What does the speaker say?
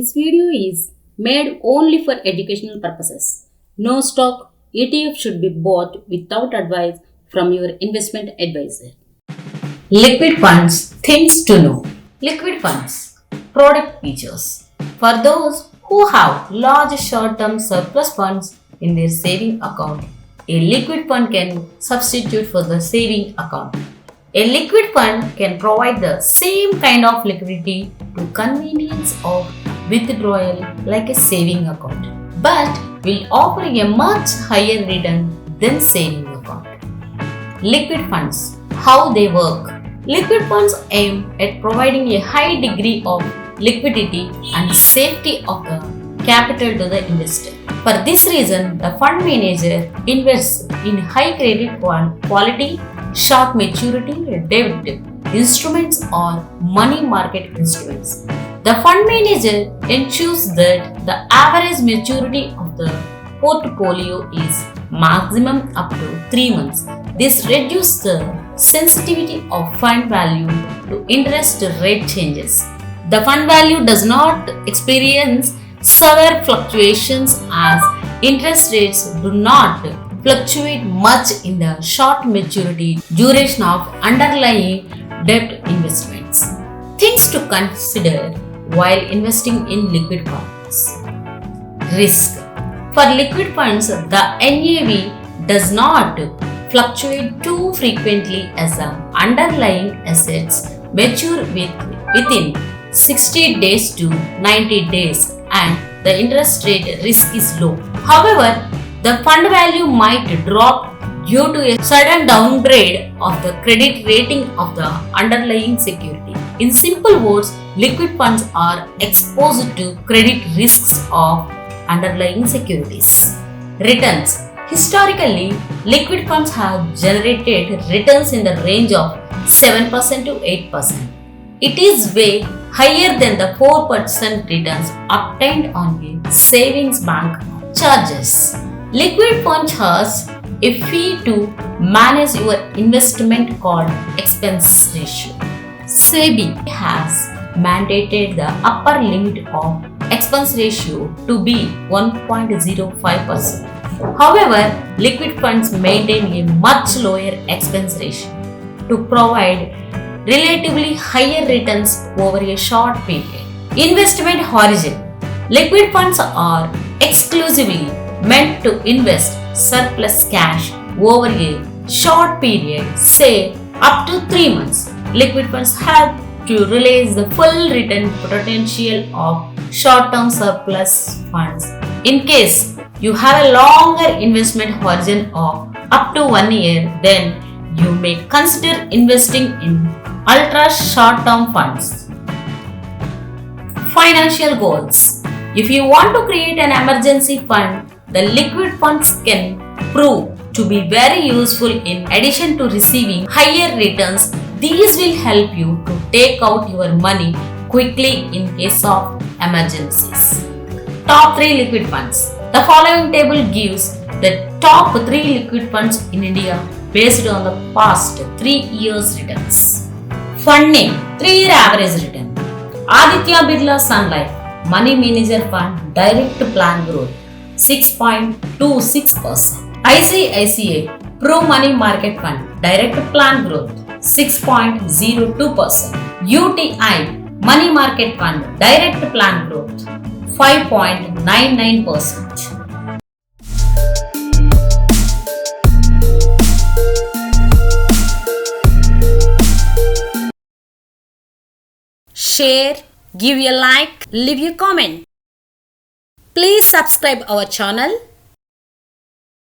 This video is made only for educational purposes. No stock ETF should be bought without advice from your investment advisor. Liquid funds, things to know. Liquid funds, product features. For those who have large short-term surplus funds in their saving account, a liquid fund can substitute for the saving account. A liquid fund can provide the same kind of liquidity to convenience of withdrawal like a saving account, but will offer a much higher return than saving account. Liquid funds, how they work. Liquid funds aim at providing a high degree of liquidity and safety of the capital to the investor. For this reason, the fund manager invests in high credit quality, short maturity debt instruments or money market instruments. The fund manager ensures that the average maturity of the portfolio is maximum up to 3 months. This reduces the sensitivity of fund value to interest rate changes. The fund value does not experience severe fluctuations as interest rates do not fluctuate much in the short maturity duration of underlying debt investments. Things to consider while investing in liquid funds. Risk. For liquid funds, the NAV does not fluctuate too frequently as the underlying assets mature within 60 days to 90 days and the interest rate risk is low. However, the fund value might drop due to a sudden downgrade of the credit rating of the underlying security. In simple words, liquid funds are exposed to credit risks of underlying securities. Returns. Historically, liquid funds have generated returns in the range of 7% to 8%. It is way higher than the 4% returns obtained on a savings bank charges. Liquid fund has a fee to manage your investment called expense ratio. SEBI has mandated the upper limit of expense ratio to be 1.05%. However, liquid funds maintain a much lower expense ratio to provide relatively higher returns over a short period. Investment horizon. Liquid funds are exclusively meant to invest surplus cash over a short period, say up to 3 months. Liquid funds help to realize the full return potential of short-term surplus funds. In case you have a longer investment horizon of up to 1 year, then you may consider investing in ultra short-term funds. Financial goals. If you want to create an emergency fund, the liquid funds can prove to be very useful. In addition to receiving higher returns, these will help you to take out your money quickly in case of emergencies. Top 3 liquid funds. The following table gives the top 3 liquid funds in India based on the past 3 years returns. Fund name, 3-year average return. Aditya Birla Sun Life Money Manager Fund Direct Plan Growth 6.26%. ICICI Pro Money Market Fund Direct Plan Growth 6.02%. UTI Money Market Fund Direct Plan Growth 5.99%. Share, give a like, leave a comment. Please subscribe our channel